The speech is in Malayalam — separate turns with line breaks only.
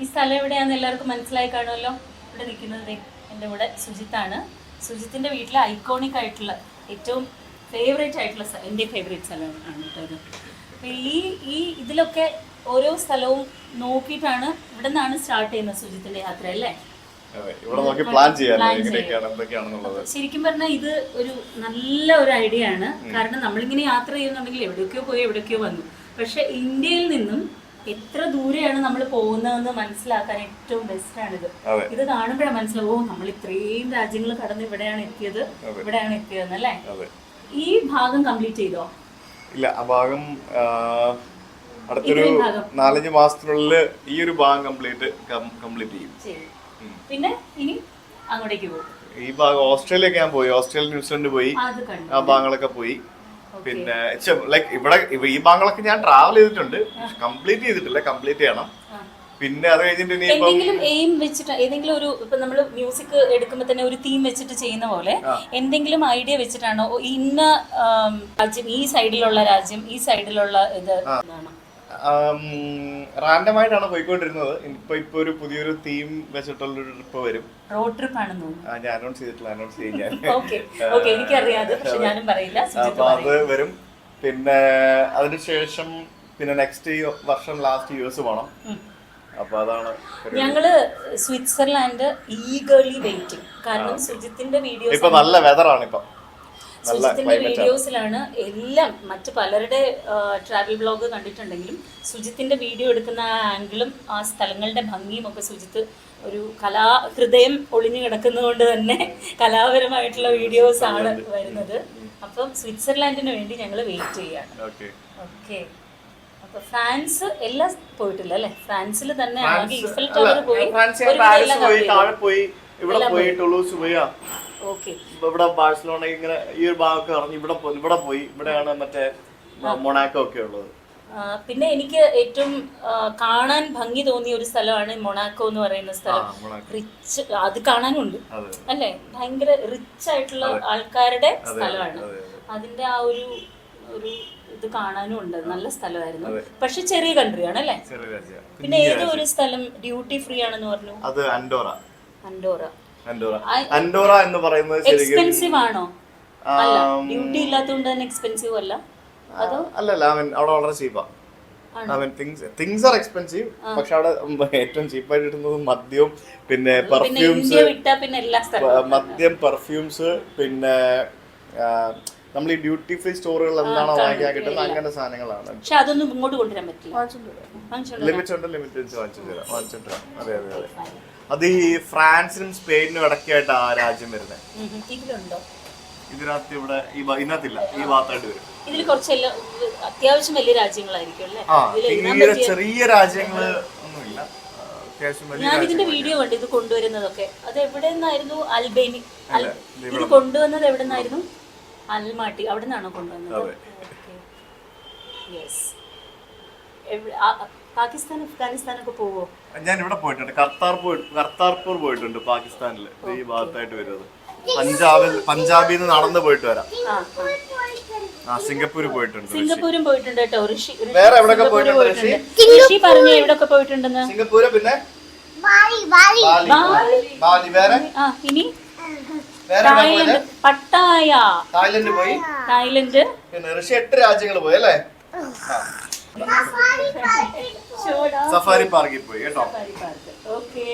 ഈ സ്ഥലം എവിടെയാണെന്ന് എല്ലാവർക്കും മനസ്സിലായി കാണുമല്ലോ. ഇവിടെ നിൽക്കുന്നത് എൻ്റെ കൂടെ സുജിത്താണ്. സുജിത്തിൻ്റെ വീട്ടിലെ ഐക്കോണിക് ആയിട്ടുള്ള ഏറ്റവും ഫേവറേറ്റ് ആയിട്ടുള്ള എൻ്റെ ഫേവറേറ്റ് സ്ഥലമാണ് കേട്ടോ ഇത്. അപ്പോൾ ഈ ഇതിലൊക്കെ ഓരോ സ്ഥലവും നോക്കിയിട്ടാണ് ഇവിടെ നിന്നാണ് സ്റ്റാർട്ട് ചെയ്യുന്നത് സുജിത്തിൻ്റെ യാത്ര അല്ലേ? ശരിക്കും പറഞ്ഞാൽ ഇത് ഒരു നല്ല ഒരു ഐഡിയ ആണ്. കാരണം നമ്മളിങ്ങനെ യാത്ര ചെയ്യുന്നുണ്ടെങ്കിൽ എവിടെയൊക്കെയോ പോയി എവിടെയൊക്കെയോ വന്നു. പക്ഷെ ഇന്ത്യയിൽ നിന്നും എത്ര ദൂരെയാണ് നമ്മൾ പോകുന്നതെന്ന് മനസ്സിലാക്കാൻ ഏറ്റവും ബെസ്റ്റ് ആണിത്. ഇത് കാണുമ്പോഴാണ് മനസ്സിലാവും നമ്മൾ ഇത്രയും രാജ്യങ്ങൾ കടന്ന് ഇവിടെയാണ് എത്തിയതെന്നല്ലേ. ഈ ഭാഗം കംപ്ലീറ്റ് ചെയ്തോ?
ഇല്ല, ആ ഭാഗം അടുത്തൊരു 4-5 മാസത്തിനുള്ളിൽ ഈ ഒരു ഭാഗം കംപ്ലീറ്റ് ചെയ്യും.
പിന്നെ ഇനി അങ്ങോട്ടേക്ക് പോകും.
ഈ ഭാഗം ഓസ്ട്രേലിയ ഞാൻ പോയി, ഓസ്ട്രേലിയ ന്യൂസിലൻഡ് പോയി, ആ ഭാഗങ്ങളൊക്കെ പോയി. പിന്നെ ലൈക്ക് ഇവിടെ ഈ ഭാഗങ്ങളൊക്കെ ഞാൻ ട്രാവൽ ചെയ്തിട്ടുണ്ട്, കംപ്ലീറ്റ് ചെയ്തിട്ടില്ല, കംപ്ലീറ്റ് ചെയ്യണം. പിന്നെ അത് കഴിഞ്ഞിട്ട്
എന്തെങ്കിലും എയിം വെച്ചിട്ട് ഏതെങ്കിലും ഒരു ഇപ്പൊ നമ്മൾ മ്യൂസിക് എടുക്കുമ്പോൾ തന്നെ ഒരു തീം വെച്ചിട്ട് ചെയ്യുന്ന പോലെ എന്തെങ്കിലും ഐഡിയ വെച്ചിട്ടാണോ ഇന്ന രാജ്യം, ഈ സൈഡിലുള്ള രാജ്യം, ഈ സൈഡിലുള്ള ഇത്
റാൻഡമായിട്ടാണ് പോയിക്കൊണ്ടിരുന്നത്. ഇപ്പൊ ഒരു പുതിയൊരു തീം വെച്ചിട്ടുള്ളൊരു ട്രിപ്പ് വരും.
റോഡ് ട്രിപ്പ് ആണെന്ന്
ഞാൻ അനൗൺസ് ചെയ്തിട്ടില്ല, അനൗൺസ് ചെയ്യാൻ
അപ്പൊ
അത് വരും. പിന്നെ അതിനുശേഷം പിന്നെ നെക്സ്റ്റ് വർഷം ലാസ്റ്റ് യൂഎസ് പോകണം. അപ്പൊ അതാണ്
ഞങ്ങള് സ്വിറ്റ്സർലാൻഡ് ഈഗർലി വെയിറ്റിംഗ്. കാരണം സുജിത്തിന്റെ വീഡിയോസ്
ഇപ്പൊ നല്ല വെതറാണ്. ഇപ്പൊ
സുജിത്തിന്റെ വീഡിയോസിലാണ് എല്ലാം. മറ്റു പലരുടെ ട്രാവൽ ബ്ലോഗ് കണ്ടിട്ടുണ്ടെങ്കിലും സുജിത്തിന്റെ വീഡിയോ എടുക്കുന്ന ആ ആംഗിളും ആ സ്ഥലങ്ങളുടെ ഭംഗിയും ഒക്കെ സുജിത്ത് ഒരു കലാഹൃദയം ഒളിഞ്ഞു കിടക്കുന്നതുകൊണ്ട് തന്നെ കലാപരമായിട്ടുള്ള വീഡിയോസ് ആണ് വരുന്നത്. അപ്പം സ്വിറ്റ്സർലാൻഡിന് വേണ്ടി ഞങ്ങൾ വെയിറ്റ് ചെയ്യാണ്. ഓക്കെ, അപ്പൊ ഫ്രാൻസ് എല്ലാം പോയിട്ടില്ല അല്ലെ? ഫ്രാൻസിൽ തന്നെ ആകെ ഈഫൽ ടവർ പോയി,
ഇവിടെ പോയി, ടൂളൂസ് പോയി, ഇവിടെ ബാഴ്സലോണ, ഇങ്ങനെ ഈ ഒരു ഭാഗമൊക്കെ അറിഞ്ഞു. ഇവിടെ പോയി, ഇവിടെയാണ് മറ്റേ മൊണാക്കോ ഒക്കെ ഉള്ളത്.
പിന്നെ എനിക്ക് ഏറ്റവും കാണാൻ ഭംഗി തോന്നിയ ഒരു സ്ഥലമാണ് മൊണാക്കോ എന്ന് പറയുന്ന സ്ഥലം. റിച്ച്, അത് കാണാനുണ്ട് അല്ലേ? ഭയങ്കര റിച്ച് ആയിട്ടുള്ള ആൾക്കാരുടെ സ്ഥലമാണ്. അതിന്റെ ആ ഒരു ഇത് കാണാനും ഉണ്ട്. നല്ല സ്ഥലമായിരുന്നു. പക്ഷെ ചെറിയ കൺട്രിയാണ് അല്ലേ? പിന്നെ ഏതോ ഒരു സ്ഥലം ഡ്യൂട്ടി ഫ്രീ ആണെന്ന് പറഞ്ഞു.
അത് അൻഡോറ എന്ന് പറയുന്നത്
എക്സ്പെൻസീവ് ആണോ? അല്ല, ഡ്യൂട്ടി ഇല്ലാത്തതുകൊണ്ട് തന്നെ എക്സ്പെൻസീവ് അല്ല. അതോ
അല്ലല്ല, അവിടെ വളരെ ചീപ്പാ. തിങ്സ് ആർ എക്സ്പെൻസീവ്, പക്ഷെ അവിടെ ഏറ്റവും ചീപ്പായിട്ട് കിട്ടുന്നത് മദ്യവും പിന്നെ പെർഫ്യൂംസ്, മദ്യം, പെർഫ്യൂംസ്, പിന്നെ നമ്മൾ ഈ ഡ്യൂട്ടി ഫ്രീ സ്റ്റോറുകൾ എന്താണോ വാങ്ങിക്കാൻ കിട്ടുന്നത് അങ്ങനെ സാധനങ്ങളാണ്.
പക്ഷെ അതൊന്നും ഇങ്ങോട്ട് കൊണ്ടുവരാൻ പറ്റില്ല.
ലിമിറ്റ് ഉണ്ട്, വാങ്ങിച്ചിട്ട് വരാം. അതെ. അത് ഈ ഫ്രാൻസിനും സ്പെയിനും ഇടയ്ക്കായിട്ട് ആ രാജ്യം വരുന്നത്. ഇതിനകത്ത് ഇവിടെ ഇതിനകത്തില്ല, ഈ ഭാഗത്തായിട്ട് വരും.
ഇതിൽ കുറച്ച് അത്യാവശ്യം വലിയ രാജ്യങ്ങളായിരിക്കും അല്ലേ?
ചെറിയ രാജ്യങ്ങള് ഒന്നുമില്ല, അത്യാവശ്യം വലിയ.
ഞാൻ ഇതിന്റെ വീഡിയോ കണ്ടു ഇത് കൊണ്ടുവരുന്നതൊക്കെ. അത് എവിടെ നിന്നായിരുന്നു? അൽബേനി. ഇത് കൊണ്ടുവന്നത് എവിടെ നിന്നായിരുന്നു? അൽമാട്ടി, അവിടെ നിന്നാണോ കൊണ്ടുവന്നത്? പാകിസ്ഥാൻ, അഫ്ഗാനിസ്ഥാനൊക്കെ പോവോ?
ഞാൻ ഇവിടെ പോയിട്ടുണ്ട്, കർത്താർപൂർ പോയിട്ടുണ്ട് പാകിസ്ഥാനിൽ. ഈ ഭാഗത്തായിട്ട് വരുന്നത് പഞ്ചാബിൽ നിന്ന് നടന്നു പോയിട്ട് വരാം. സിംഗപ്പൂര് പോയിട്ടുണ്ട്.
സിംഗപ്പൂരും പോയിട്ടുണ്ട് കേട്ടോ.
വേറെ എവിടെയൊക്കെ പോയിട്ടുണ്ട്?
ഋഷി പറഞ്ഞു എവിടെയൊക്കെ പോയിട്ടുണ്ടെന്ന്.
സിംഗപ്പൂര്, പിന്നെ ബാലി, വേറെ
ഇനി തായ്ലൻഡ്, പട്ടായ,
തായ്ലൻഡ് പോയി.
തായ്ലൻഡ്,
പിന്നെ ഋഷി 8 രാജ്യങ്ങൾ പോയി അല്ലേ? സഫാരി പാർക്കിൽ പോയി കേട്ടോ.
ഓക്കെ.